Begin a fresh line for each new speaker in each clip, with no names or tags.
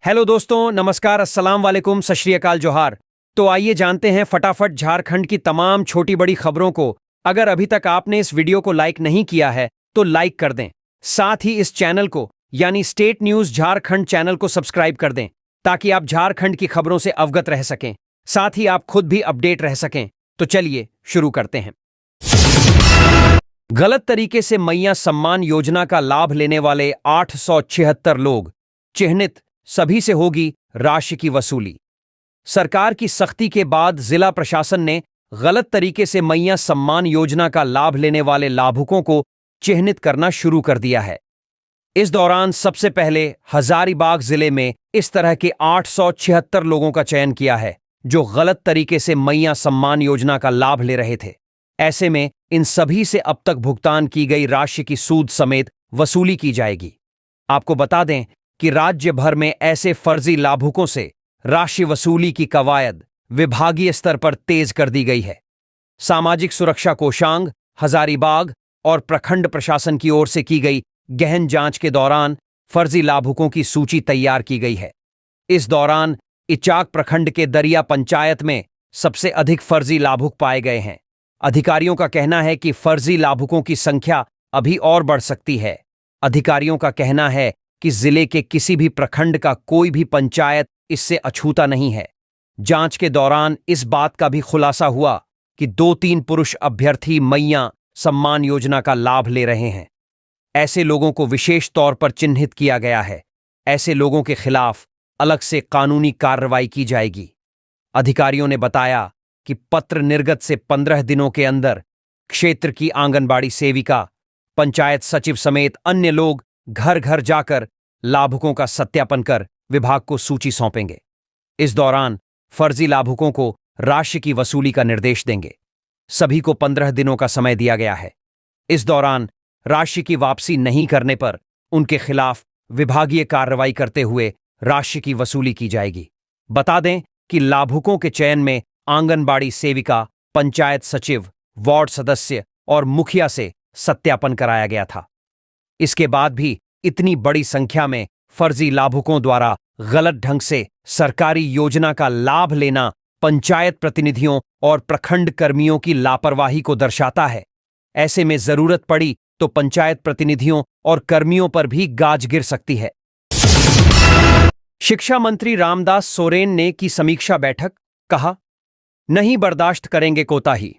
Hello दोस्तों, नमस्कार, अस्सलाम वालेकुम, सत श्री अकाल, जोहार। तो आइए जानते हैं फटाफट झारखंड की तमाम छोटी बड़ी खबरों को। अगर अभी तक आपने इस वीडियो को लाइक नहीं किया है तो लाइक कर दें। साथ ही इस चैनल को यानी स्टेट न्यूज झारखंड चैनल को सब्सक्राइब कर दें ताकि आप झारखंड की खबरों से अवगत रह सकें, साथ ही आप खुद भी अपडेट रह सकें। तो चलिए शुरू करते हैं। गलत तरीके से मैया सम्मान योजना का लाभ लेने वाले 876 लोग चिन्हित, सभी से होगी राशि की वसूली। सरकार की सख्ती के बाद जिला प्रशासन ने गलत तरीके से मैया सम्मान योजना का लाभ लेने वाले लाभुकों को चिन्हित करना शुरू कर दिया है। इस दौरान सबसे पहले हजारीबाग जिले में इस तरह के 876 लोगों का चयन किया है जो गलत तरीके से मैया सम्मान योजना का लाभ ले रहे थे। ऐसे में इन सभी से अब तक भुगतान की गई राशि की सूद समेत वसूली की जाएगी। आपको बता दें कि राज्य भर में ऐसे फर्जी लाभुकों से राशि वसूली की कवायद विभागीय स्तर पर तेज कर दी गई है। सामाजिक सुरक्षा कोषांग, हजारीबाग और प्रखंड प्रशासन की ओर से की गई गहन जांच के दौरान फर्जी लाभुकों की सूची तैयार की गई है। इस दौरान इचाक प्रखंड के दरिया पंचायत में सबसे अधिक फर्जी लाभुक पाए गए हैं। अधिकारियों का कहना है कि फर्जी लाभुकों की संख्या अभी और बढ़ सकती है। अधिकारियों का कहना है कि जिले के किसी भी प्रखंड का कोई भी पंचायत इससे अछूता नहीं है। जांच के दौरान इस बात का भी खुलासा हुआ कि 2-3 पुरुष अभ्यर्थी मैया सम्मान योजना का लाभ ले रहे हैं। ऐसे लोगों को विशेष तौर पर चिन्हित किया गया है। ऐसे लोगों के खिलाफ अलग से कानूनी कार्रवाई की जाएगी। अधिकारियों ने बताया कि पत्र निर्गत से 15 दिनों के अंदर क्षेत्र की आंगनबाड़ी सेविका, पंचायत सचिव समेत अन्य लोग घर घर जाकर लाभुकों का सत्यापन कर विभाग को सूची सौंपेंगे। इस दौरान फर्जी लाभुकों को राशि की वसूली का निर्देश देंगे। सभी को 15 दिनों का समय दिया गया है। इस दौरान राशि की वापसी नहीं करने पर उनके खिलाफ विभागीय कार्रवाई करते हुए राशि की वसूली की जाएगी। बता दें कि लाभुकों के चयन में आंगनबाड़ी सेविका, पंचायत सचिव, वार्ड सदस्य और मुखिया से सत्यापन कराया गया था। इसके बाद भी इतनी बड़ी संख्या में फर्जी लाभुकों द्वारा गलत ढंग से सरकारी योजना का लाभ लेना पंचायत प्रतिनिधियों और प्रखंड कर्मियों की लापरवाही को दर्शाता है। ऐसे में जरूरत पड़ी तो पंचायत प्रतिनिधियों और कर्मियों पर भी गाज गिर सकती है। शिक्षा मंत्री रामदास सोरेन ने की समीक्षा बैठक, कहा, नहीं बर्दाश्त करेंगे कोताही।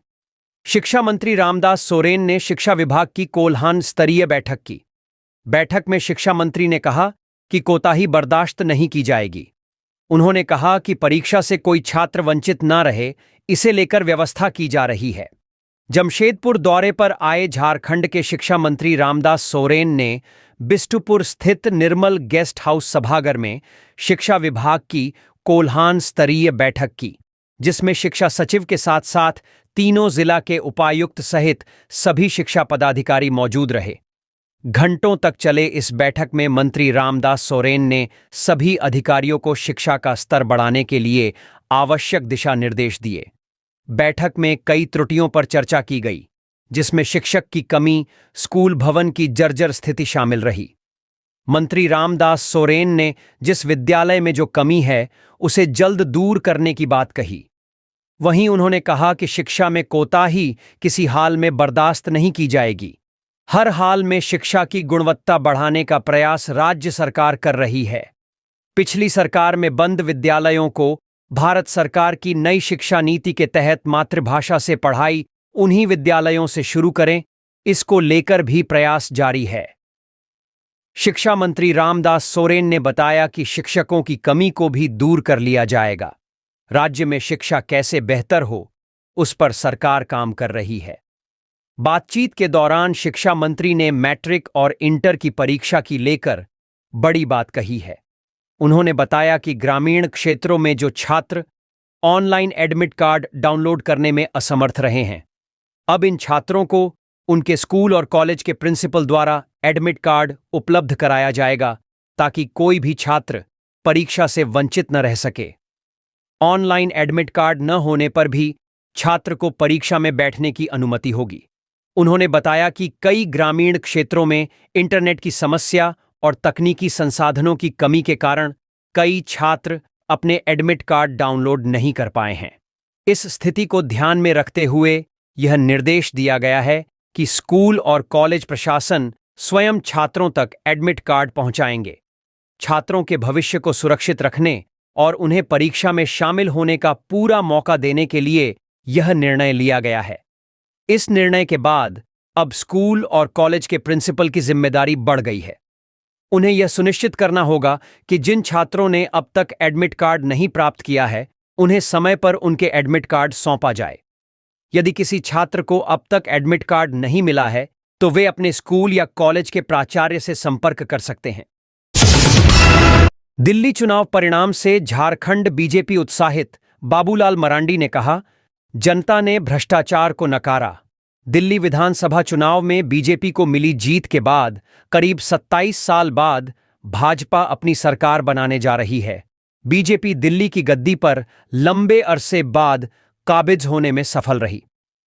शिक्षा मंत्री रामदास सोरेन ने शिक्षा विभाग की कोल्हान स्तरीय बैठक की। बैठक में शिक्षा मंत्री ने कहा कि कोताही बर्दाश्त नहीं की जाएगी। उन्होंने कहा कि परीक्षा से कोई छात्र वंचित न रहे, इसे लेकर व्यवस्था की जा रही है। जमशेदपुर दौरे पर आए झारखंड के शिक्षा मंत्री रामदास सोरेन ने बिष्टुपुर स्थित निर्मल गेस्ट हाउस सभागार में शिक्षा विभाग की कोल्हान स्तरीय बैठक की, जिसमें शिक्षा सचिव के साथ साथ तीनों जिला के उपायुक्त सहित सभी शिक्षा पदाधिकारी मौजूद रहे। घंटों तक चले इस बैठक में मंत्री रामदास सोरेन ने सभी अधिकारियों को शिक्षा का स्तर बढ़ाने के लिए आवश्यक दिशा निर्देश दिए। बैठक में कई त्रुटियों पर चर्चा की गई, जिसमें शिक्षक की कमी, स्कूल भवन की जर्जर स्थिति शामिल रही। मंत्री रामदास सोरेन ने जिस विद्यालय में जो कमी है उसे जल्द दूर करने की बात कही। वहीं उन्होंने कहा कि शिक्षा में कोताही किसी हाल में बर्दाश्त नहीं की जाएगी। हर हाल में शिक्षा की गुणवत्ता बढ़ाने का प्रयास राज्य सरकार कर रही है। पिछली सरकार में बंद विद्यालयों को भारत सरकार की नई शिक्षा नीति के तहत मातृभाषा से पढ़ाई उन्हीं विद्यालयों से शुरू करें, इसको लेकर भी प्रयास जारी है। शिक्षा मंत्री रामदास सोरेन ने बताया कि शिक्षकों की कमी को भी दूर कर लिया जाएगा। राज्य में शिक्षा कैसे बेहतर हो, उस पर सरकार काम कर रही है। बातचीत के दौरान शिक्षा मंत्री ने मैट्रिक और इंटर की परीक्षा की लेकर बड़ी बात कही है। उन्होंने बताया कि ग्रामीण क्षेत्रों में जो छात्र ऑनलाइन एडमिट कार्ड डाउनलोड करने में असमर्थ रहे हैं, अब इन छात्रों को उनके स्कूल और कॉलेज के प्रिंसिपल द्वारा एडमिट कार्ड उपलब्ध कराया जाएगा ताकि कोई भी छात्र परीक्षा से वंचित न रह सके। ऑनलाइन एडमिट कार्ड न होने पर भी छात्र को परीक्षा में बैठने की अनुमति होगी। उन्होंने बताया कि कई ग्रामीण क्षेत्रों में इंटरनेट की समस्या और तकनीकी संसाधनों की कमी के कारण कई छात्र अपने एडमिट कार्ड डाउनलोड नहीं कर पाए हैं। इस स्थिति को ध्यान में रखते हुए यह निर्देश दिया गया है कि स्कूल और कॉलेज प्रशासन स्वयं छात्रों तक एडमिट कार्ड पहुंचाएंगे। छात्रों के भविष्य को सुरक्षित रखने और उन्हें परीक्षा में शामिल होने का पूरा मौका देने के लिए यह निर्णय लिया गया है। इस निर्णय के बाद अब स्कूल और कॉलेज के प्रिंसिपल की जिम्मेदारी बढ़ गई है। उन्हें यह सुनिश्चित करना होगा कि जिन छात्रों ने अब तक एडमिट कार्ड नहीं प्राप्त किया है, उन्हें समय पर उनके एडमिट कार्ड सौंपा जाए। यदि किसी छात्र को अब तक एडमिट कार्ड नहीं मिला है, तो वे अपने स्कूल या कॉलेज के प्राचार्य से संपर्क कर सकते हैं। दिल्ली चुनाव परिणाम से झारखंड बीजेपी उत्साहित, बाबूलाल मरांडी ने कहा, जनता ने भ्रष्टाचार को नकारा। दिल्ली विधानसभा चुनाव में बीजेपी को मिली जीत के बाद करीब 27 साल बाद भाजपा अपनी सरकार बनाने जा रही है। बीजेपी दिल्ली की गद्दी पर लंबे अरसे बाद काबिज होने में सफल रही।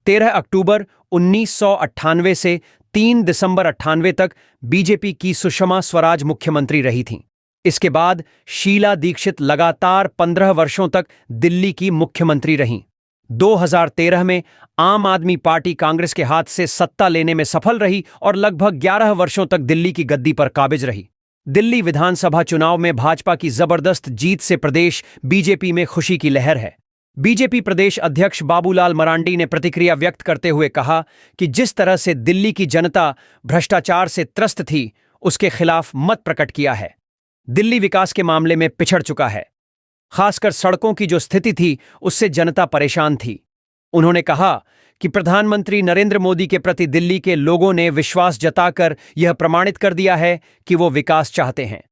13 अक्टूबर 1998 से 3 दिसंबर 98 तक बीजेपी की सुषमा स्वराज मुख्यमंत्री रही थीं। इसके बाद शीला दीक्षित लगातार 15 वर्षों तक दिल्ली की मुख्यमंत्री रहीं। 2013 में आम आदमी पार्टी कांग्रेस के हाथ से सत्ता लेने में सफल रही और लगभग 11 वर्षों तक दिल्ली की गद्दी पर काबिज रही। दिल्ली विधानसभा चुनाव में भाजपा की जबरदस्त जीत से प्रदेश बीजेपी में खुशी की लहर है। बीजेपी प्रदेश अध्यक्ष बाबूलाल मरांडी ने प्रतिक्रिया व्यक्त करते हुए कहा कि जिस तरह से दिल्ली की जनता भ्रष्टाचार से त्रस्त थी, उसके खिलाफ मत प्रकट किया है। दिल्ली विकास के मामले में पिछड़ चुका है। खासकर सड़कों की जो स्थिति थी, उससे जनता परेशान थी। उन्होंने कहा कि प्रधानमंत्री नरेंद्र मोदी के प्रति दिल्ली के लोगों ने विश्वास जताकर यह प्रमाणित कर दिया है कि वो विकास चाहते हैं।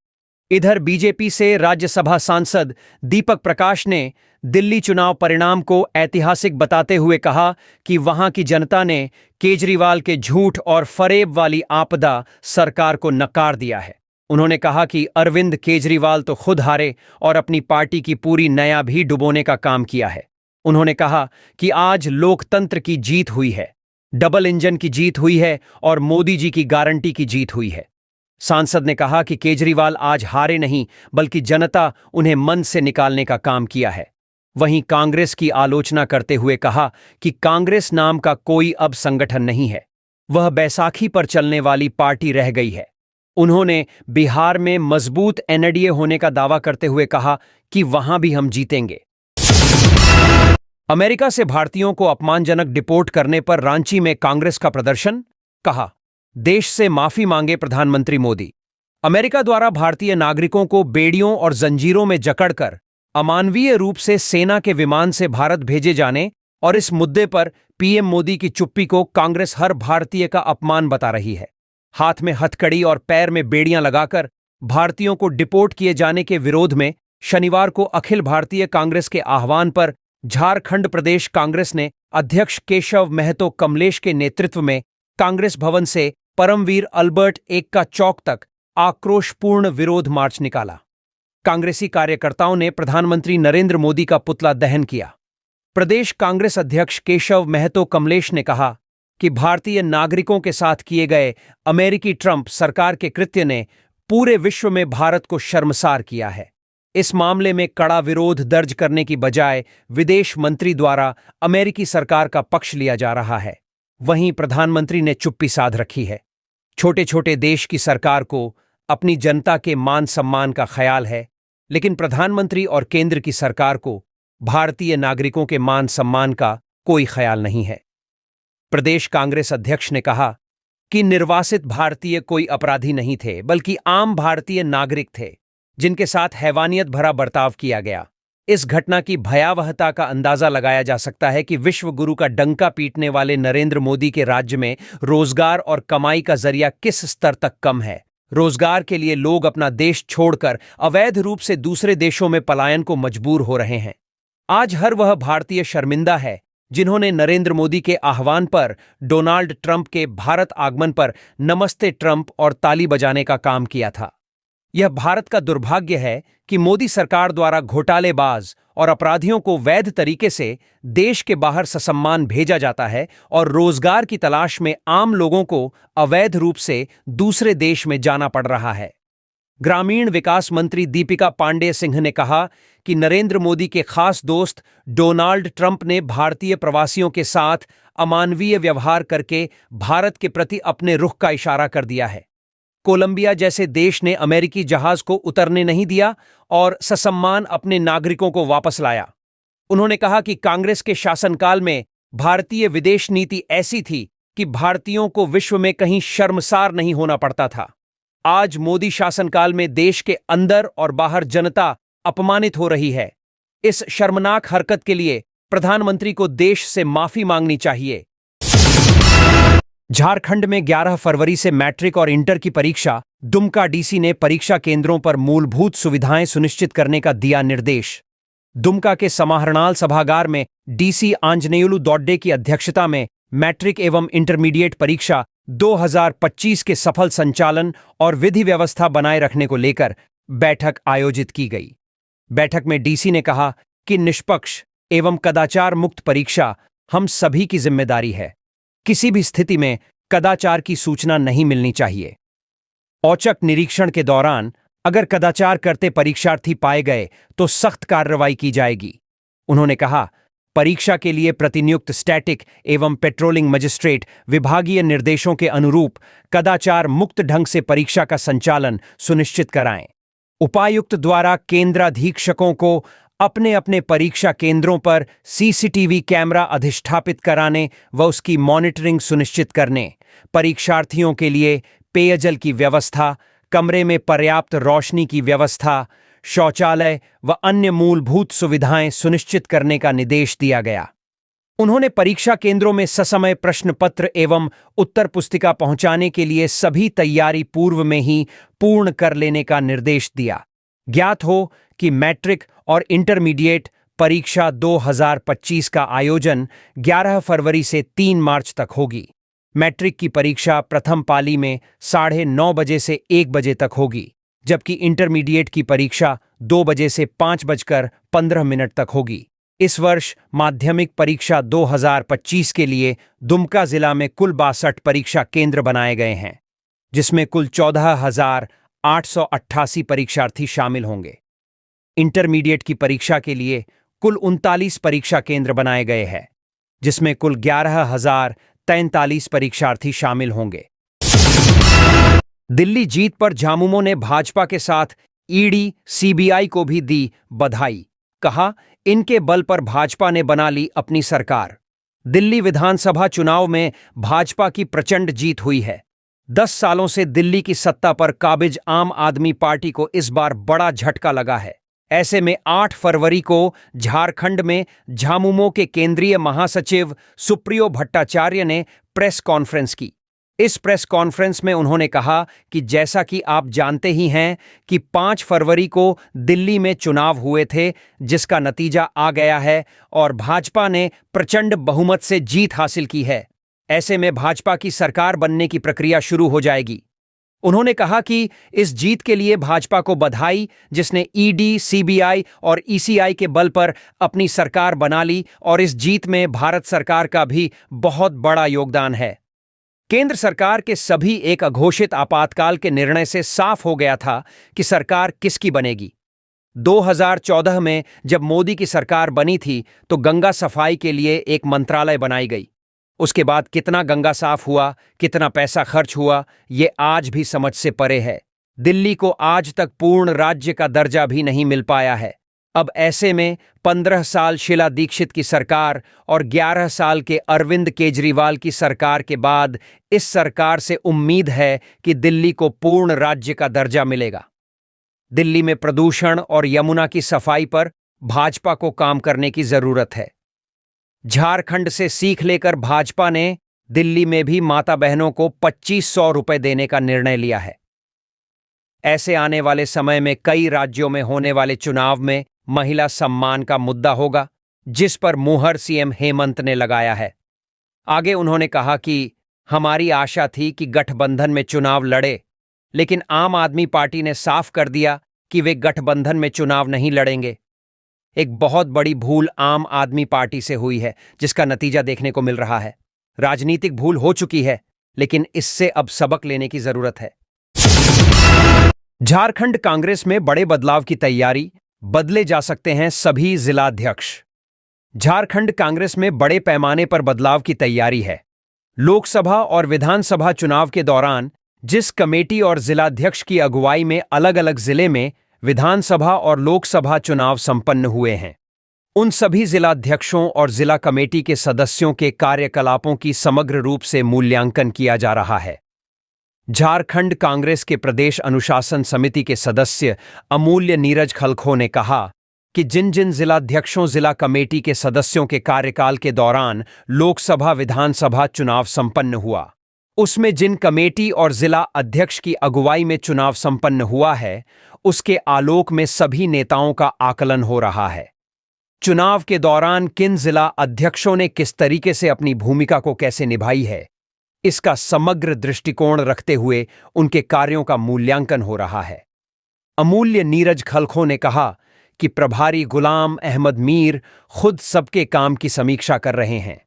इधर बीजेपी से राज्यसभा सांसद दीपक प्रकाश ने दिल्ली चुनाव परिणाम को ऐतिहासिक बताते हुए कहा कि वहां की जनता ने केजरीवाल के झूठ और फरेब वाली आपदा सरकार को नकार दिया है। उन्होंने कहा कि अरविंद केजरीवाल तो खुद हारे और अपनी पार्टी की पूरी नया भी डुबोने का काम किया है। उन्होंने कहा कि आज लोकतंत्र की जीत हुई है, डबल इंजन की जीत हुई है और मोदी जी की गारंटी की जीत हुई है। सांसद ने कहा कि केजरीवाल आज हारे नहीं, बल्कि जनता उन्हें मन से निकालने का काम किया है। वहीं कांग्रेस की आलोचना करते हुए कहा कि कांग्रेस नाम का कोई अब संगठन नहीं है, वह बैसाखी पर चलने वाली पार्टी रह गई है। उन्होंने बिहार में मजबूत एनडीए होने का दावा करते हुए कहा कि वहां भी हम जीतेंगे। अमेरिका से भारतीयों को अपमानजनक डिपोर्ट करने पर रांची में कांग्रेस का प्रदर्शन, कहा, देश से माफी मांगे प्रधानमंत्री मोदी। अमेरिका द्वारा भारतीय नागरिकों को बेड़ियों और जंजीरों में जकड़कर अमानवीय रूप से सेना के विमान से भारत भेजे जाने और इस मुद्दे पर पीएम मोदी की चुप्पी को कांग्रेस हर भारतीय का अपमान बता रही है। हाथ में हथकड़ी और पैर में बेड़ियां लगाकर भारतीयों को डिपोर्ट किए जाने के विरोध में शनिवार को अखिल भारतीय कांग्रेस के आह्वान पर झारखंड प्रदेश कांग्रेस ने अध्यक्ष केशव महतो कमलेश के नेतृत्व में कांग्रेस भवन से परमवीर अल्बर्ट एक्का चौक तक आक्रोशपूर्ण विरोध मार्च निकाला। कांग्रेसी कार्यकर्ताओं ने प्रधानमंत्री नरेंद्र मोदी का पुतला दहन किया। प्रदेश कांग्रेस अध्यक्ष केशव महतो कमलेश ने कहा कि भारतीय नागरिकों के साथ किए गए अमेरिकी ट्रंप सरकार के कृत्य ने पूरे विश्व में भारत को शर्मसार किया है। इस मामले में कड़ा विरोध दर्ज करने की बजाय विदेश मंत्री द्वारा अमेरिकी सरकार का पक्ष लिया जा रहा है। वहीं प्रधानमंत्री ने चुप्पी साध रखी है। छोटे छोटे देश की सरकार को अपनी जनता के मान सम्मान का ख्याल है, लेकिन प्रधानमंत्री और केंद्र की सरकार को भारतीय नागरिकों के मान सम्मान का कोई ख्याल नहीं है। प्रदेश कांग्रेस अध्यक्ष ने कहा कि निर्वासित भारतीय कोई अपराधी नहीं थे, बल्कि आम भारतीय नागरिक थे जिनके साथ हैवानियत भरा बर्ताव किया गया। इस घटना की भयावहता का अंदाजा लगाया जा सकता है कि विश्व गुरु का डंका पीटने वाले नरेंद्र मोदी के राज्य में रोजगार और कमाई का जरिया किस स्तर तक कम है। रोजगार के लिए लोग अपना देश छोड़कर अवैध रूप से दूसरे देशों में पलायन को मजबूर हो रहे हैं। आज हर वह भारतीय शर्मिंदा है जिन्होंने नरेंद्र मोदी के आह्वान पर डोनाल्ड ट्रंप के भारत आगमन पर नमस्ते ट्रंप और ताली बजाने का काम किया था। यह भारत का दुर्भाग्य है कि मोदी सरकार द्वारा घोटालेबाज और अपराधियों को वैध तरीके से देश के बाहर ससम्मान भेजा जाता है और रोजगार की तलाश में आम लोगों को अवैध रूप से दूसरे देश में जाना पड़ रहा है। ग्रामीण विकास मंत्री दीपिका पांडेय सिंह ने कहा कि नरेंद्र मोदी के खास दोस्त डोनाल्ड ट्रंप ने भारतीय प्रवासियों के साथ अमानवीय व्यवहार करके भारत के प्रति अपने रुख का इशारा कर दिया है। कोलंबिया जैसे देश ने अमेरिकी जहाज को उतरने नहीं दिया और ससम्मान अपने नागरिकों को वापस लाया। उन्होंने कहा कि कांग्रेस के शासनकाल में भारतीय विदेश नीति ऐसी थी कि भारतीयों को विश्व में कहीं शर्मसार नहीं होना पड़ता था। आज मोदी शासनकाल में देश के अंदर और बाहर जनता अपमानित हो रही है। इस शर्मनाक हरकत के लिए प्रधानमंत्री को देश से माफी मांगनी चाहिए। झारखंड में 11 फरवरी से मैट्रिक और इंटर की परीक्षा। दुमका डीसी ने परीक्षा केंद्रों पर मूलभूत सुविधाएं सुनिश्चित करने का दिया निर्देश। दुमका के समाहरणाल सभागार में डीसी आंजनेयुलु दोड्डे की अध्यक्षता में मैट्रिक एवं इंटरमीडिएट परीक्षा 2025 के सफल संचालन और विधि व्यवस्था बनाए रखने को लेकर बैठक आयोजित की गई। बैठक में डीसी ने कहा कि निष्पक्ष एवं कदाचार मुक्त परीक्षा हम सभी की जिम्मेदारी है। किसी भी स्थिति में कदाचार की सूचना नहीं मिलनी चाहिए। औचक निरीक्षण के दौरान अगर कदाचार करते परीक्षार्थी पाए गए तो सख्त कार्रवाई की जाएगी। उन्होंने कहा, परीक्षा के लिए प्रतिनियुक्त स्टैटिक एवं पेट्रोलिंग मजिस्ट्रेट विभागीय निर्देशों के अनुरूप कदाचार मुक्त ढंग से परीक्षा का संचालन सुनिश्चित कराएं। उपायुक्त द्वारा केंद्राधीक्षकों को अपने अपने परीक्षा केंद्रों पर सीसीटीवी कैमरा अधिष्ठापित कराने व उसकी मॉनिटरिंग सुनिश्चित करने, परीक्षार्थियों के लिए पेयजल की व्यवस्था, कमरे में पर्याप्त रोशनी की व्यवस्था, शौचालय व अन्य मूलभूत सुविधाएं सुनिश्चित करने का निर्देश दिया गया। उन्होंने परीक्षा केंद्रों में ससमय प्रश्न पत्र एवं उत्तर पुस्तिका पहुंचाने के लिए सभी तैयारी पूर्व में ही पूर्ण कर लेने का निर्देश दिया। ज्ञात हो कि मैट्रिक और इंटरमीडिएट परीक्षा 2025 का आयोजन 11 फरवरी से 3 मार्च तक होगी। मैट्रिक की परीक्षा प्रथम पाली में 9:30 बजे से 1 बजे तक होगी, जबकि इंटरमीडिएट की परीक्षा 2 बजे से 5:15 तक होगी। इस वर्ष माध्यमिक परीक्षा 2025 के लिए दुमका जिला में कुल 62 परीक्षा केंद्र बनाए गए हैं, जिसमें कुल 14,888 परीक्षार्थी शामिल होंगे। इंटरमीडिएट की परीक्षा के लिए कुल 39 परीक्षा केंद्र बनाए गए हैं, जिसमें कुल 11,043 परीक्षार्थी शामिल होंगे। दिल्ली जीत पर झामुमो ने भाजपा के साथ ईडी, सीबीआई को भी दी बधाई। कहा, इनके बल पर भाजपा ने बना ली अपनी सरकार। दिल्ली विधानसभा चुनाव में भाजपा की प्रचंड जीत हुई है। 10 सालों से दिल्ली की सत्ता पर काबिज आम आदमी पार्टी को इस बार बड़ा झटका लगा है। ऐसे में 8 फरवरी को झारखंड में झामुमो के केंद्रीय महासचिव सुप्रियो भट्टाचार्य ने प्रेस कॉन्फ्रेंस की। इस प्रेस कॉन्फ्रेंस में उन्होंने कहा कि जैसा कि आप जानते ही हैं कि 5 फरवरी को दिल्ली में चुनाव हुए थे, जिसका नतीजा आ गया है और भाजपा ने प्रचंड बहुमत से जीत हासिल की है। ऐसे में भाजपा की सरकार बनने की प्रक्रिया शुरू हो जाएगी। उन्होंने कहा कि इस जीत के लिए भाजपा को बधाई, जिसने ईडी, सीबीआई और ईसीआई के बल पर अपनी सरकार बना ली, और इस जीत में भारत सरकार का भी बहुत बड़ा योगदान है। केंद्र सरकार के सभी एक अघोषित आपातकाल के निर्णय से साफ हो गया था कि सरकार किसकी बनेगी। 2014 में जब मोदी की सरकार बनी थी तो गंगा सफाई के लिए एक मंत्रालय बनाई गई। उसके बाद कितना गंगा साफ हुआ, कितना पैसा खर्च हुआ, ये आज भी समझ से परे है। दिल्ली को आज तक पूर्ण राज्य का दर्जा भी नहीं मिल पाया है। अब ऐसे में 15 साल शीला दीक्षित की सरकार और 11 साल के अरविंद केजरीवाल की सरकार के बाद इस सरकार से उम्मीद है कि दिल्ली को पूर्ण राज्य का दर्जा मिलेगा। दिल्ली में प्रदूषण और यमुना की सफाई पर भाजपा को काम करने की जरूरत है। झारखंड से सीख लेकर भाजपा ने दिल्ली में भी माता बहनों को 2500 रुपए देने का निर्णय लिया है। ऐसे आने वाले समय में कई राज्यों में होने वाले चुनाव में महिला सम्मान का मुद्दा होगा, जिस पर मुहर सीएम हेमंत ने लगाया है। आगे उन्होंने कहा कि हमारी आशा थी कि गठबंधन में चुनाव लड़े, लेकिन आम आदमी पार्टी ने साफ कर दिया कि वे गठबंधन में चुनाव नहीं लड़ेंगे। एक बहुत बड़ी भूल आम आदमी पार्टी से हुई है, जिसका नतीजा देखने को मिल रहा है। राजनीतिक भूल हो चुकी है, लेकिन इससे अब सबक लेने की जरूरत है। झारखंड कांग्रेस में बड़े बदलाव की तैयारी, बदले जा सकते हैं सभी जिलाध्यक्ष। झारखंड कांग्रेस में बड़े पैमाने पर बदलाव की तैयारी है। लोकसभा और विधानसभा चुनाव के दौरान जिस कमेटी और जिलाध्यक्ष की अगुवाई में अलग अलग जिले में विधानसभा और लोकसभा चुनाव संपन्न हुए हैं, उन सभी जिलाध्यक्षों और जिला कमेटी के सदस्यों के कार्यकलापों की समग्र रूप से मूल्यांकन किया जा रहा है। झारखंड कांग्रेस के प्रदेश अनुशासन समिति के सदस्य अमूल्य नीरज खलखो ने कहा कि जिन जिन जिलाध्यक्षों जिला कमेटी के सदस्यों के कार्यकाल के दौरान लोकसभा विधानसभा चुनाव संपन्न हुआ, उसमें जिन कमेटी और जिला अध्यक्ष की अगुवाई में चुनाव संपन्न हुआ है, उसके आलोक में सभी नेताओं का आकलन हो रहा है। चुनाव के दौरान किन जिला अध्यक्षों ने किस तरीके से अपनी भूमिका को कैसे निभाई है, इसका समग्र दृष्टिकोण रखते हुए उनके कार्यों का मूल्यांकन हो रहा है। अमूल्य नीरज खलखो ने कहा कि प्रभारी गुलाम अहमद मीर खुद सबके काम की समीक्षा कर रहे हैं।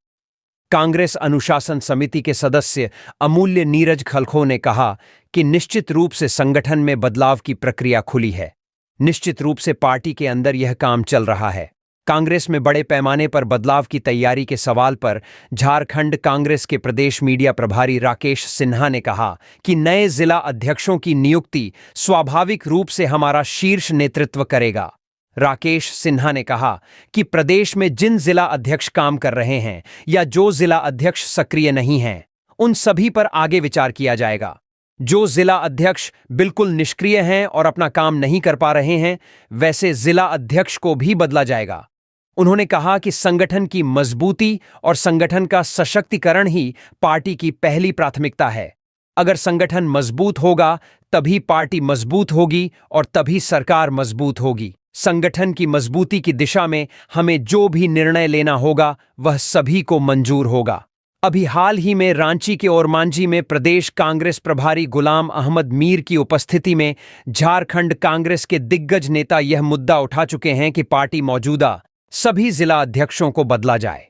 कांग्रेस अनुशासन समिति के सदस्य अमूल्य नीरज खलखो ने कहा कि निश्चित रूप से संगठन में बदलाव की प्रक्रिया खुली है। निश्चित रूप से पार्टी के अंदर यह काम चल रहा है। कांग्रेस में बड़े पैमाने पर बदलाव की तैयारी के सवाल पर झारखंड कांग्रेस के प्रदेश मीडिया प्रभारी राकेश सिन्हा ने कहा कि नए जिला अध्यक्षों की नियुक्ति स्वाभाविक रूप से हमारा शीर्ष नेतृत्व करेगा। राकेश सिन्हा ने कहा कि प्रदेश में जिन जिला अध्यक्ष काम कर रहे हैं या जो जिला अध्यक्ष सक्रिय नहीं हैं, उन सभी पर आगे विचार किया जाएगा। जो जिला अध्यक्ष बिल्कुल निष्क्रिय हैं और अपना काम नहीं कर पा रहे हैं, वैसे जिला अध्यक्ष को भी बदला जाएगा। उन्होंने कहा कि संगठन की मजबूती और संगठन का सशक्तिकरण ही पार्टी की पहली प्राथमिकता है। अगर संगठन मजबूत होगा तभी पार्टी मजबूत होगी और तभी सरकार मजबूत होगी। संगठन की मजबूती की दिशा में हमें जो भी निर्णय लेना होगा वह सभी को मंजूर होगा। अभी हाल ही में रांची के ओरमांझी में प्रदेश कांग्रेस प्रभारी गुलाम अहमद मीर की उपस्थिति में झारखंड कांग्रेस के दिग्गज नेता यह मुद्दा उठा चुके हैं कि पार्टी मौजूदा सभी जिला अध्यक्षों को बदला जाए।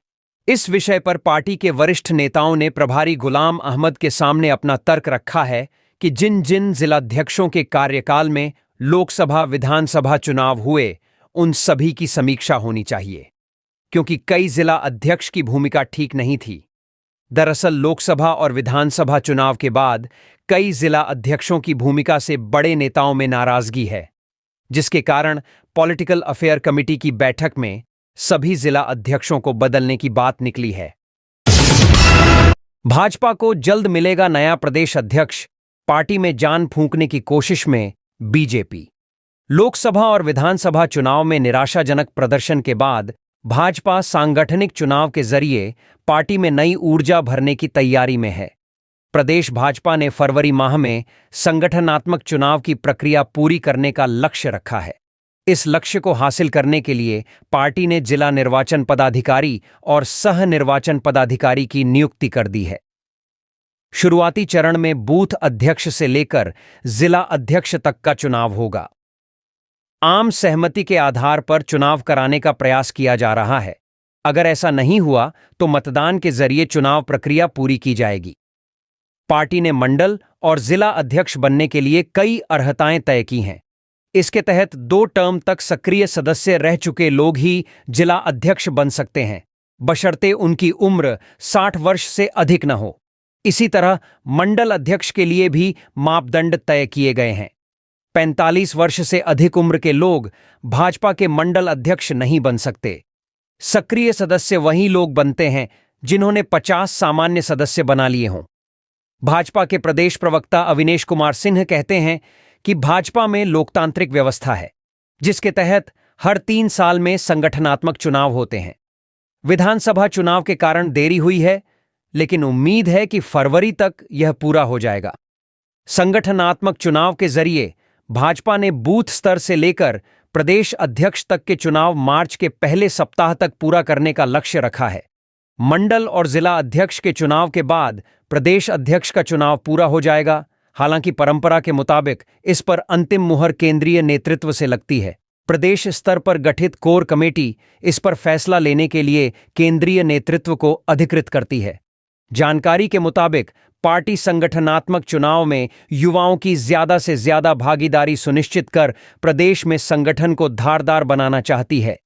इस विषय पर पार्टी के वरिष्ठ नेताओं ने प्रभारी गुलाम अहमद के सामने अपना तर्क रखा है कि जिन जिन जिलाध्यक्षों के कार्यकाल में लोकसभा विधानसभा चुनाव हुए, उन सभी की समीक्षा होनी चाहिए, क्योंकि कई जिला अध्यक्ष की भूमिका ठीक नहीं थी। दरअसल लोकसभा और विधानसभा चुनाव के बाद कई जिला अध्यक्षों की भूमिका से बड़े नेताओं में नाराजगी है, जिसके कारण पॉलिटिकल अफेयर कमेटी की बैठक में सभी जिला अध्यक्षों को बदलने की बात निकली है। भाजपा को जल्द मिलेगा नया प्रदेश अध्यक्ष, पार्टी में जान फूंकने की कोशिश में बीजेपी। लोकसभा और विधानसभा चुनाव में निराशाजनक प्रदर्शन के बाद भाजपा सांगठनिक चुनाव के जरिए पार्टी में नई ऊर्जा भरने की तैयारी में है। प्रदेश भाजपा ने फरवरी माह में संगठनात्मक चुनाव की प्रक्रिया पूरी करने का लक्ष्य रखा है। इस लक्ष्य को हासिल करने के लिए पार्टी ने जिला निर्वाचन पदाधिकारी और सह निर्वाचन पदाधिकारी की नियुक्ति कर दी है। शुरुआती चरण में बूथ अध्यक्ष से लेकर जिला अध्यक्ष तक का चुनाव होगा। आम सहमति के आधार पर चुनाव कराने का प्रयास किया जा रहा है। अगर ऐसा नहीं हुआ तो मतदान के जरिए चुनाव प्रक्रिया पूरी की जाएगी। पार्टी ने मंडल और जिला अध्यक्ष बनने के लिए कई अर्हताएं तय की हैं। इसके तहत 2 टर्म तक सक्रिय सदस्य रह चुके लोग ही जिला अध्यक्ष बन सकते हैं, बशर्ते उनकी उम्र 60 वर्ष से अधिक न हो। इसी तरह मंडल अध्यक्ष के लिए भी मापदंड तय किए गए हैं। 45 वर्ष से अधिक उम्र के लोग भाजपा के मंडल अध्यक्ष नहीं बन सकते। सक्रिय सदस्य वही लोग बनते हैं जिन्होंने 50 सामान्य सदस्य बना लिए हों। भाजपा के प्रदेश प्रवक्ता अविनेश कुमार सिंह कहते हैं कि भाजपा में लोकतांत्रिक व्यवस्था है, जिसके तहत हर 3 साल में संगठनात्मक चुनाव होते हैं। विधानसभा चुनाव के कारण देरी हुई है, लेकिन उम्मीद है कि फरवरी तक यह पूरा हो जाएगा। संगठनात्मक चुनाव के जरिए भाजपा ने बूथ स्तर से लेकर प्रदेश अध्यक्ष तक के चुनाव मार्च के पहले सप्ताह तक पूरा करने का लक्ष्य रखा है। मंडल और जिला अध्यक्ष के चुनाव के बाद प्रदेश अध्यक्ष का चुनाव पूरा हो जाएगा। हालांकि परंपरा के मुताबिक इस पर अंतिम मुहर केंद्रीय नेतृत्व से लगती है। प्रदेश स्तर पर गठित कोर कमेटी इस पर फैसला लेने के लिए केंद्रीय नेतृत्व को अधिकृत करती है। जानकारी के मुताबिक पार्टी संगठनात्मक चुनाव में युवाओं की ज्यादा से ज्यादा भागीदारी सुनिश्चित कर प्रदेश में संगठन को धारदार बनाना चाहती है।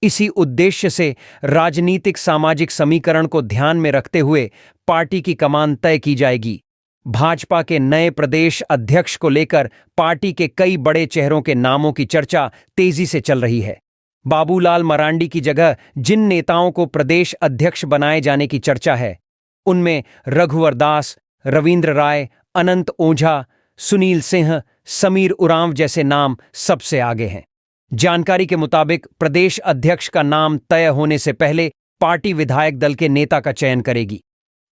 इसी उद्देश्य से राजनीतिक सामाजिक समीकरण को ध्यान में रखते हुए पार्टी की कमान तय की जाएगी। भाजपा के नए प्रदेश अध्यक्ष को लेकर पार्टी के कई बड़े चेहरों के नामों की चर्चा तेजी से चल रही है। बाबूलाल मरांडी की जगह जिन नेताओं को प्रदेश अध्यक्ष बनाए जाने की चर्चा है, उनमें रघुवर दास, रविंद्र राय, अनंत ओझा, सुनील सिंह, समीर उरांव जैसे नाम सबसे आगे हैं। जानकारी के मुताबिक प्रदेश अध्यक्ष का नाम तय होने से पहले पार्टी विधायक दल के नेता का चयन करेगी।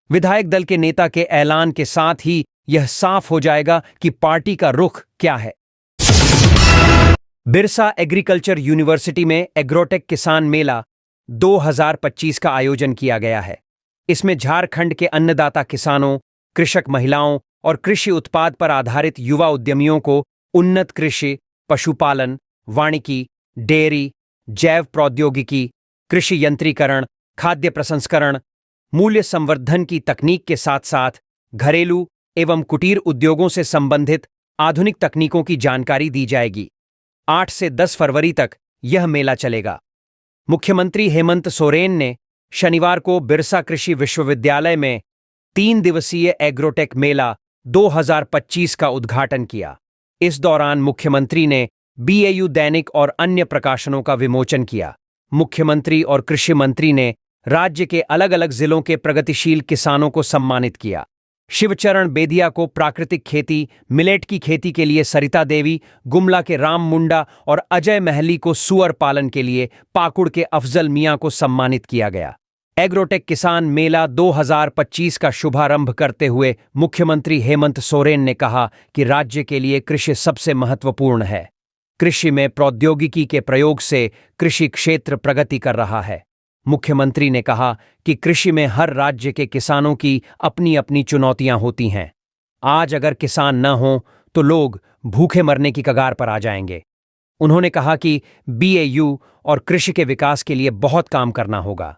विधायक दल के नेता के ऐलान के साथ ही यह साफ हो जाएगा कि पार्टी का रुख क्या है। बिरसा एग्रीकल्चर यूनिवर्सिटी में एग्रोटेक किसान मेला 2025 का आयोजन किया गया है। इसमें झारखंड के अन्नदाता किसानों, कृषक महिलाओं और कृषि उत्पाद पर आधारित युवा उद्यमियों को उन्नत कृषि, पशुपालन, वानिकी, डेयरी, जैव प्रौद्योगिकी, कृषि यंत्रीकरण, खाद्य प्रसंस्करण, मूल्य संवर्धन की तकनीक के साथ साथ घरेलू एवं कुटीर उद्योगों से संबंधित आधुनिक तकनीकों की जानकारी दी जाएगी। 8 से 10 फरवरी तक यह मेला चलेगा। मुख्यमंत्री हेमंत सोरेन ने शनिवार को बिरसा कृषि विश्वविद्यालय में 3 दिवसीय एग्रोटेक मेला 2025 का उद्घाटन किया। इस दौरान मुख्यमंत्री ने बीएयू दैनिक और अन्य प्रकाशनों का विमोचन किया। मुख्यमंत्री और कृषि मंत्री ने राज्य के अलग अलग जिलों के प्रगतिशील किसानों को सम्मानित किया। शिवचरण बेदिया को प्राकृतिक खेती, मिलेट की खेती के लिए सरिता देवी, गुमला के राम मुंडा और अजय महली को सुअर पालन के लिए पाकुड़ के अफजल मियां को सम्मानित किया गया। एग्रोटेक किसान मेला 2025 का शुभारंभ करते हुए मुख्यमंत्री हेमंत सोरेन ने कहा कि राज्य के लिए कृषि सबसे महत्वपूर्ण है। कृषि में प्रौद्योगिकी के प्रयोग से कृषि क्षेत्र प्रगति कर रहा है। मुख्यमंत्री ने कहा कि कृषि में हर राज्य के किसानों की अपनी अपनी चुनौतियां होती हैं। आज अगर किसान न हों तो लोग भूखे मरने की कगार पर आ जाएंगे। उन्होंने कहा कि बीएयू और कृषि के विकास के लिए बहुत काम करना होगा।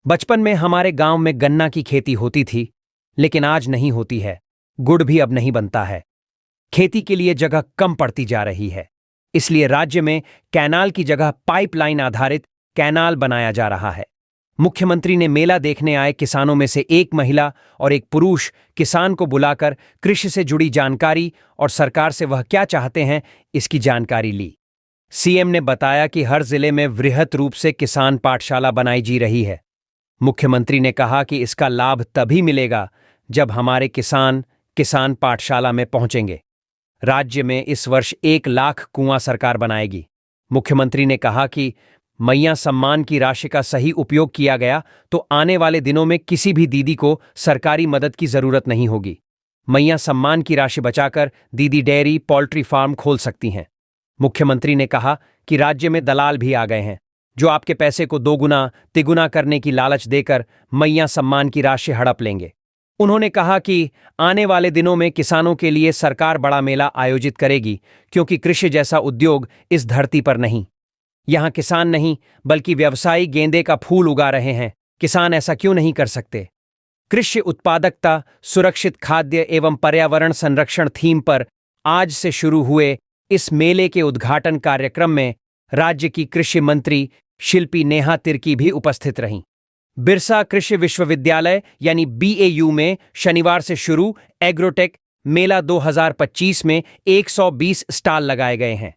बचपन में हमारे गांव में गन्ना की खेती होती थी, लेकिन आज नहीं होती है। गुड़ भी अब नहीं बनता है। खेती के लिए जगह कम पड़ती जा रही है, इसलिए राज्य में कैनाल की जगह पाइपलाइन आधारित कैनाल बनाया जा रहा है। मुख्यमंत्री ने मेला देखने आए किसानों में से एक महिला और एक पुरुष किसान को बुलाकर कृषि से जुड़ी जानकारी और सरकार से वह क्या चाहते हैं इसकी जानकारी ली। सीएम ने बताया कि हर जिले में वृहत रूप से किसान पाठशाला बनाई जा रही है। मुख्यमंत्री ने कहा कि इसका लाभ तभी मिलेगा जब हमारे किसान पाठशाला में पहुंचेंगे। राज्य में इस वर्ष 1 लाख कुआं सरकार बनाएगी। मुख्यमंत्री ने कहा कि मैया सम्मान की राशि का सही उपयोग किया गया तो आने वाले दिनों में किसी भी दीदी को सरकारी मदद की जरूरत नहीं होगी। मैया सम्मान की राशि बचाकर दीदी डेयरी, पोल्ट्री फार्म खोल सकती हैं। मुख्यमंत्री ने कहा कि राज्य में दलाल भी आ गए हैं जो आपके पैसे को दोगुना तिगुना करने की लालच देकर मैया सम्मान की राशि हड़प लेंगे। उन्होंने कहा कि आने वाले दिनों में किसानों के लिए सरकार बड़ा मेला आयोजित करेगी, क्योंकि कृषि जैसा उद्योग इस धरती पर नहीं। यहां किसान नहीं बल्कि व्यवसायी गेंदे का फूल उगा रहे हैं। किसान ऐसा क्यों नहीं कर सकते? कृषि उत्पादकता, सुरक्षित खाद्य एवं पर्यावरण संरक्षण थीम पर आज से शुरू हुए इस मेले के उद्घाटन कार्यक्रम में राज्य की कृषि मंत्री शिल्पी नेहा तिर्की भी उपस्थित रहीं। बिरसा कृषि विश्वविद्यालय यानी बीएयू में शनिवार से शुरू एग्रोटेक मेला 2025 में 120 स्टॉल लगाए गए हैं।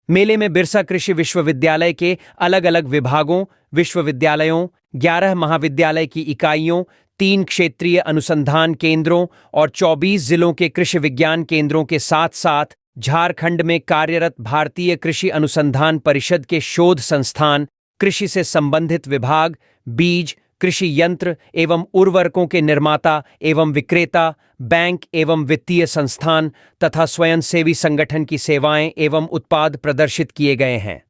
मेले में बिरसा कृषि विश्वविद्यालय के अलग अलग विभागों, विश्वविद्यालयों, 11 महाविद्यालय की इकाइयों, 3 क्षेत्रीय अनुसंधान केंद्रों और 24 जिलों के कृषि विज्ञान केंद्रों के साथ साथ झारखंड में कार्यरत भारतीय कृषि अनुसंधान परिषद के शोध संस्थान, कृषि से संबंधित विभाग, बीज, कृषि यंत्र एवं उर्वरकों के निर्माता एवं विक्रेता, बैंक एवं वित्तीय संस्थान तथा स्वयंसेवी संगठन की सेवाएं एवं उत्पाद प्रदर्शित किए गए हैं।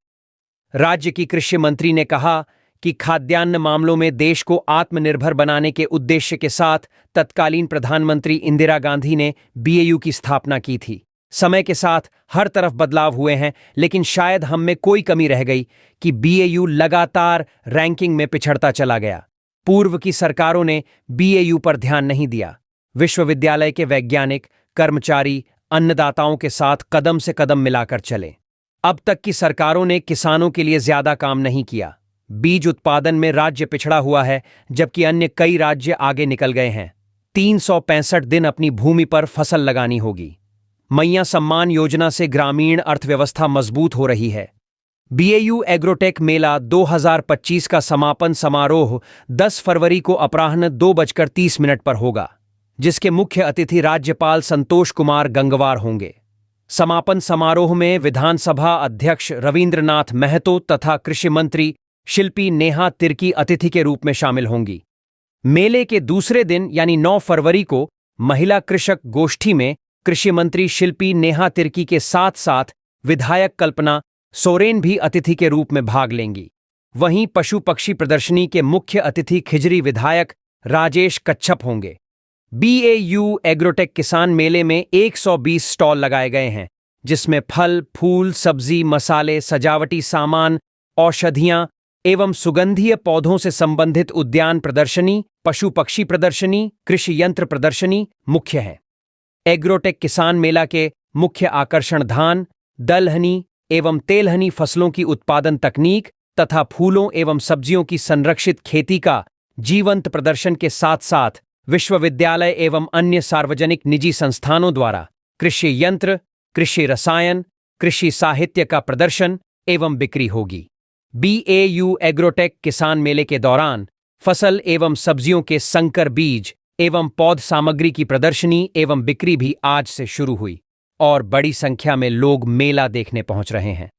राज्य की कृषि मंत्री ने कहा कि खाद्यान्न मामलों में देश को आत्मनिर्भर बनाने के उद्देश्य के साथ तत्कालीन प्रधानमंत्री इंदिरा गांधी ने बीएयू की स्थापना की थी। समय के साथ हर तरफ बदलाव हुए हैं, लेकिन शायद हम में कोई कमी रह गई कि बीएयू लगातार रैंकिंग में पिछड़ता चला गया। पूर्व की सरकारों ने बीएयू पर ध्यान नहीं दिया। विश्वविद्यालय के वैज्ञानिक, कर्मचारी, अन्नदाताओं के साथ कदम से कदम मिलाकर चले। अब तक की सरकारों ने किसानों के लिए ज्यादा काम नहीं किया। बीज उत्पादन में राज्य पिछड़ा हुआ है, जबकि अन्य कई राज्य आगे निकल गए हैं। 365 दिन अपनी भूमि पर फसल लगानी होगी। मैया सम्मान योजना से ग्रामीण अर्थव्यवस्था मजबूत हो रही है। बीएयू एग्रोटेक मेला 2025 का समापन समारोह 10 फरवरी को अपराह्न 2:30 पर होगा, जिसके मुख्य अतिथि राज्यपाल संतोष कुमार गंगवार होंगे। समापन समारोह में विधानसभा अध्यक्ष रविंद्रनाथ महतो तथा कृषि मंत्री शिल्पी नेहा तिर्की अतिथि के रूप में शामिल होंगी। मेले के दूसरे दिन यानी 9 फरवरी को महिला कृषक गोष्ठी में कृषि मंत्री शिल्पी नेहा तिर्की के साथ साथ विधायक कल्पना सोरेन भी अतिथि के रूप में भाग लेंगी। वहीं पशु पक्षी प्रदर्शनी के मुख्य अतिथि खिजरी विधायक राजेश कच्छप होंगे। बीएयू एग्रोटेक किसान मेले में 120 स्टॉल लगाए गए हैं, जिसमें फल, फूल, सब्जी, मसाले, सजावटी सामान, औषधियां एवं सुगंधीय पौधों से संबंधित उद्यान प्रदर्शनी, पशु पक्षी प्रदर्शनी, कृषि यंत्र प्रदर्शनी मुख्य है। एग्रोटेक किसान मेला के मुख्य आकर्षण धान, दलहनी एवं तेलहनी फसलों की उत्पादन तकनीक तथा फूलों एवं सब्जियों की संरक्षित खेती का जीवंत प्रदर्शन के साथ साथ विश्वविद्यालय एवं अन्य सार्वजनिक निजी संस्थानों द्वारा कृषि यंत्र, कृषि रसायन, कृषि साहित्य का प्रदर्शन एवं बिक्री होगी। बीएयू एग्रोटेक किसान मेले के दौरान फसल एवं सब्जियों के संकर बीज एवं पौध सामग्री की प्रदर्शनी एवं बिक्री भी आज से शुरू हुई और बड़ी संख्या में लोग मेला देखने पहुंच रहे हैं।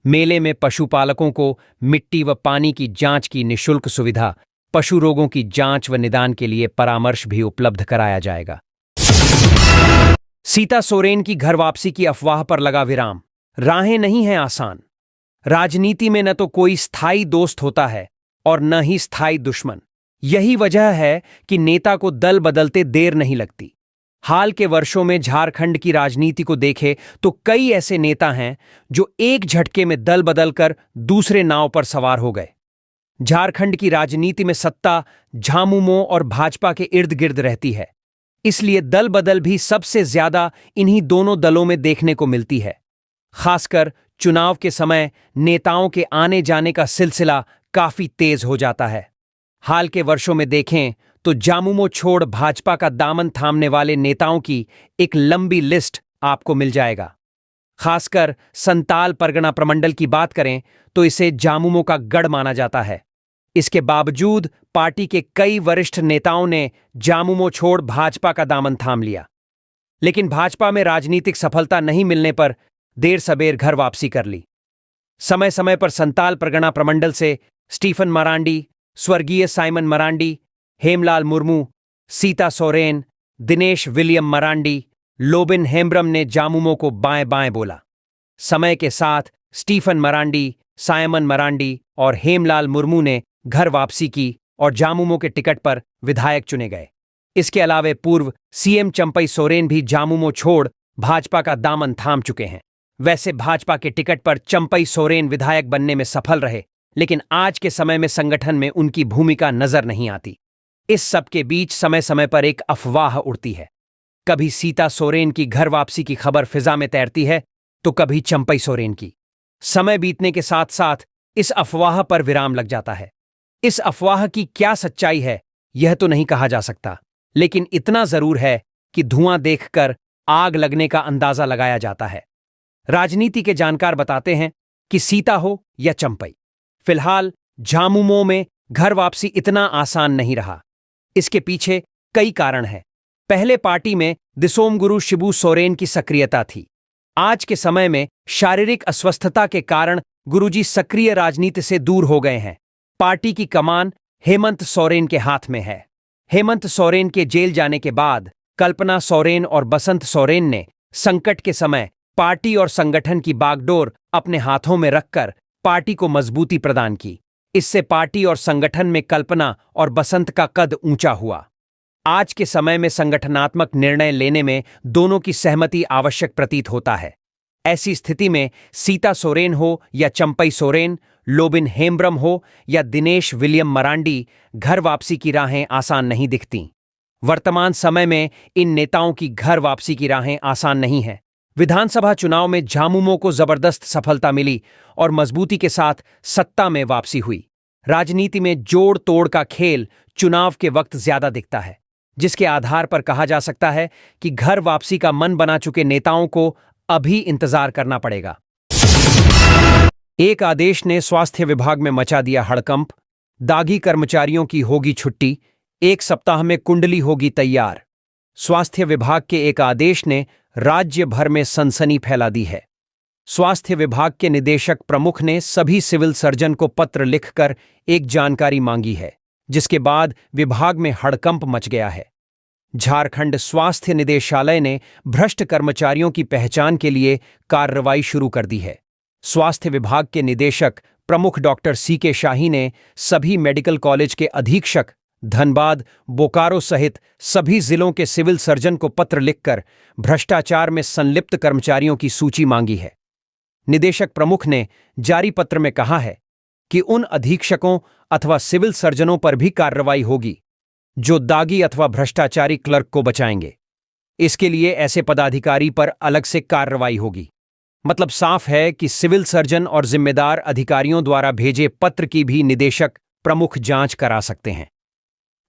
मेले में पशुपालकों को मिट्टी व पानी की जांच की निःशुल्क सुविधा, पशु रोगों की जांच व निदान के लिए परामर्श भी उपलब्ध कराया जाएगा। सीता सोरेन की घर वापसी की अफवाह पर लगा विराम। राहें नहीं हैं आसान। राजनीति में न तो कोई स्थायी दोस्त होता है और न ही स्थायी दुश्मन। यही वजह है कि नेता को दल बदलते देर नहीं लगती। हाल के वर्षों में झारखंड की राजनीति को देखें तो कई ऐसे नेता हैं जो एक झटके में दल बदलकर दूसरे नाव पर सवार हो गए। झारखंड की राजनीति में सत्ता झामुमो और भाजपा के इर्द गिर्द रहती है, इसलिए दल बदल भी सबसे ज्यादा इन्हीं दोनों दलों में देखने को मिलती है। खासकर चुनाव के समय नेताओं के आने जाने का सिलसिला काफी तेज हो जाता है। हाल के वर्षों में देखें तो झामुमो छोड़ भाजपा का दामन थामने वाले नेताओं की एक लंबी लिस्ट आपको मिल जाएगा। खासकर संताल परगना प्रमंडल की बात करें तो इसे झामुमो का गढ़ माना जाता है। इसके बावजूद पार्टी के कई वरिष्ठ नेताओं ने झामुमो छोड़ भाजपा का दामन थाम लिया, लेकिन भाजपा में राजनीतिक सफलता नहीं मिलने पर देर सबेर घर वापसी कर ली। समय समय पर संताल परगना प्रमंडल से स्टीफन मरांडी, स्वर्गीय साइमन मरांडी, हेमलाल मुर्मू, सीता सोरेन, दिनेश विलियम मरांडी, लोबिन हेम्ब्रम ने झामुमो को बाएं बाएं बोला। समय के साथ स्टीफन मरांडी, साइमन मरांडी और हेमलाल मुर्मू ने घर वापसी की और झामुमो के टिकट पर विधायक चुने गए। इसके अलावे पूर्व सीएम चंपई सोरेन भी झामुमो छोड़ भाजपा का दामन थाम चुके हैं। वैसे भाजपा के टिकट पर चंपई सोरेन विधायक बनने में सफल रहे, लेकिन आज के समय में संगठन में उनकी भूमिका नजर नहीं आती। इस सब के बीच समय समय पर एक अफवाह उड़ती है। कभी सीता सोरेन की घर वापसी की खबर फिजा में तैरती है तो कभी चंपई सोरेन की। समय बीतने के साथ साथ इस अफवाह पर विराम लग जाता है। इस अफवाह की क्या सच्चाई है यह तो नहीं कहा जा सकता, लेकिन इतना जरूर है कि धुआं देखकर आग लगने का अंदाजा लगाया जाता है। राजनीति के जानकार बताते हैं कि सीता हो या चंपई, फिलहाल झामुमो में घर वापसी इतना आसान नहीं रहा। इसके पीछे कई कारण हैं। पहले पार्टी में दिसोमगुरु शिबू सोरेन की सक्रियता थी। आज के समय में शारीरिक अस्वस्थता के कारण गुरुजी सक्रिय राजनीति से दूर हो गए हैं। पार्टी की कमान हेमंत सोरेन के हाथ में है। हेमंत सोरेन के जेल जाने के बाद कल्पना सोरेन और बसंत सोरेन ने संकट के समय पार्टी और संगठन की बागडोर अपने हाथों में रखकर पार्टी को मजबूती प्रदान की। इससे पार्टी और संगठन में कल्पना और बसंत का कद ऊंचा हुआ। आज के समय में संगठनात्मक निर्णय लेने में दोनों की सहमति आवश्यक प्रतीत होता है। ऐसी स्थिति में सीता सोरेन हो या चंपई सोरेन, लोबिन हेम्ब्रम हो या दिनेश विलियम मरांडी, घर वापसी की राहें आसान नहीं दिखती। वर्तमान समय में इन नेताओं की घर वापसी की राहें आसान नहीं हैं। विधानसभा चुनाव में झामुमो को जबरदस्त सफलता मिली और मजबूती के साथ सत्ता में वापसी हुई। राजनीति में जोड़ तोड़ का खेल चुनाव के वक्त ज्यादा दिखता है, जिसके आधार पर कहा जा सकता है कि घर वापसी का मन बना चुके नेताओं को अभी इंतजार करना पड़ेगा। एक आदेश ने स्वास्थ्य विभाग में मचा दिया हड़कंप। दागी कर्मचारियों की होगी छुट्टी, 1 सप्ताह में कुंडली होगी तैयार। स्वास्थ्य विभाग के एक आदेश ने राज्य भर में सनसनी फैला दी है। स्वास्थ्य विभाग के निदेशक प्रमुख ने सभी सिविल सर्जन को पत्र लिखकर एक जानकारी मांगी है, जिसके बाद विभाग में हड़कंप मच गया है। झारखंड स्वास्थ्य निदेशालय ने भ्रष्ट कर्मचारियों की पहचान के लिए कार्रवाई शुरू कर दी है। स्वास्थ्य विभाग के निदेशक प्रमुख डॉक्टर CK शाही ने सभी मेडिकल कॉलेज के अधीक्षक, धनबाद, बोकारो सहित सभी जिलों के सिविल सर्जन को पत्र लिखकर भ्रष्टाचार में संलिप्त कर्मचारियों की सूची मांगी है। निदेशक प्रमुख ने जारी पत्र में कहा है कि उन अधीक्षकों अथवा सिविल सर्जनों पर भी कार्रवाई होगी जो दागी अथवा भ्रष्टाचारी क्लर्क को बचाएंगे। इसके लिए ऐसे पदाधिकारी पर अलग से कार्रवाई होगी। मतलब साफ है कि सिविल सर्जन और जिम्मेदार अधिकारियों द्वारा भेजे पत्र की भी निदेशक प्रमुख जांच करा सकते हैं।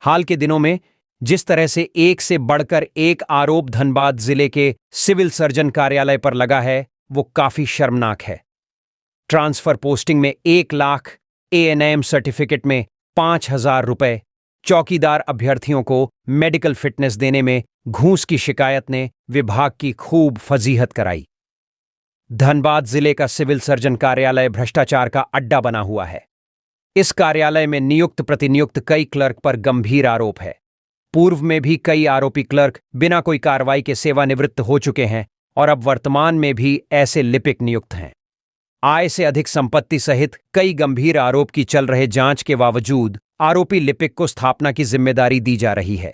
हाल के दिनों में जिस तरह से एक से बढ़कर एक आरोप धनबाद जिले के सिविल सर्जन कार्यालय पर लगा है, वो काफी शर्मनाक है। ट्रांसफर पोस्टिंग में 1 लाख, ANM सर्टिफिकेट में 5,000 रुपए, चौकीदार अभ्यर्थियों को मेडिकल फिटनेस देने में घूस की शिकायत ने विभाग की खूब फजीहत कराई। धनबाद जिले का सिविल सर्जन कार्यालय भ्रष्टाचार का अड्डा बना हुआ है। इस कार्यालय में नियुक्त प्रतिनियुक्त कई क्लर्क पर गंभीर आरोप है। पूर्व में भी कई आरोपी क्लर्क बिना कोई कार्रवाई के सेवानिवृत्त हो चुके हैं और अब वर्तमान में भी ऐसे लिपिक नियुक्त हैं। आय से अधिक संपत्ति सहित कई गंभीर आरोप की चल रहे जांच के बावजूद आरोपी लिपिक को स्थापना की जिम्मेदारी दी जा रही है।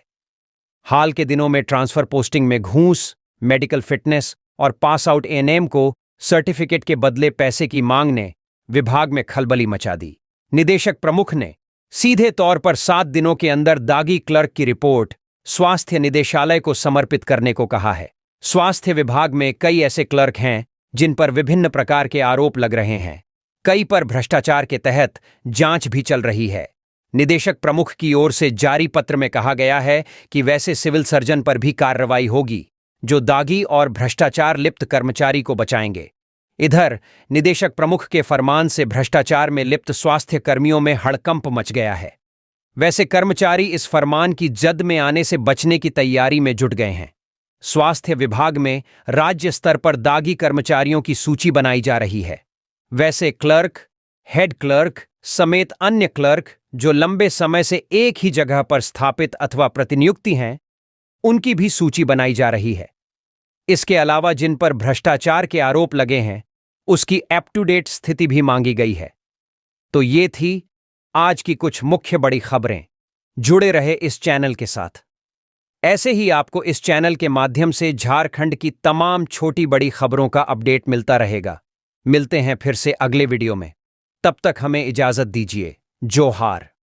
हाल के दिनों में ट्रांसफर पोस्टिंग में घूस, मेडिकल फिटनेस और पास आउट ANM को सर्टिफिकेट के बदले पैसे की मांग ने विभाग में खलबली मचा दी। निदेशक प्रमुख ने सीधे तौर पर 7 दिनों के अंदर दागी क्लर्क की रिपोर्ट स्वास्थ्य निदेशालय को समर्पित करने को कहा है। स्वास्थ्य विभाग में कई ऐसे क्लर्क हैं जिन पर विभिन्न प्रकार के आरोप लग रहे हैं। कई पर भ्रष्टाचार के तहत जांच भी चल रही है। निदेशक प्रमुख की ओर से जारी पत्र में कहा गया है कि वैसे सिविल सर्जन पर भी कार्रवाई होगी जो दागी और भ्रष्टाचार लिप्त कर्मचारी को बचाएंगे। इधर निदेशक प्रमुख के फरमान से भ्रष्टाचार में लिप्त स्वास्थ्य कर्मियों में हड़कंप मच गया है। वैसे कर्मचारी इस फरमान की जद में आने से बचने की तैयारी में जुट गए हैं। स्वास्थ्य विभाग में राज्य स्तर पर दागी कर्मचारियों की सूची बनाई जा रही है। वैसे क्लर्क, हेड क्लर्क समेत अन्य क्लर्क जो लंबे समय से एक ही जगह पर स्थापित अथवा प्रतिनियुक्ति हैं, उनकी भी सूची बनाई जा रही है। इसके अलावा जिन पर भ्रष्टाचार के आरोप लगे हैं, उसकी अप टू डेट स्थिति भी मांगी गई है। तो ये थी आज की कुछ मुख्य बड़ी खबरें। जुड़े रहे इस चैनल के साथ। ऐसे ही आपको इस चैनल के माध्यम से झारखंड की तमाम छोटी बड़ी खबरों का अपडेट मिलता रहेगा। मिलते हैं फिर से अगले वीडियो में। तब तक हमें इजाजत दीजिए। जोहार।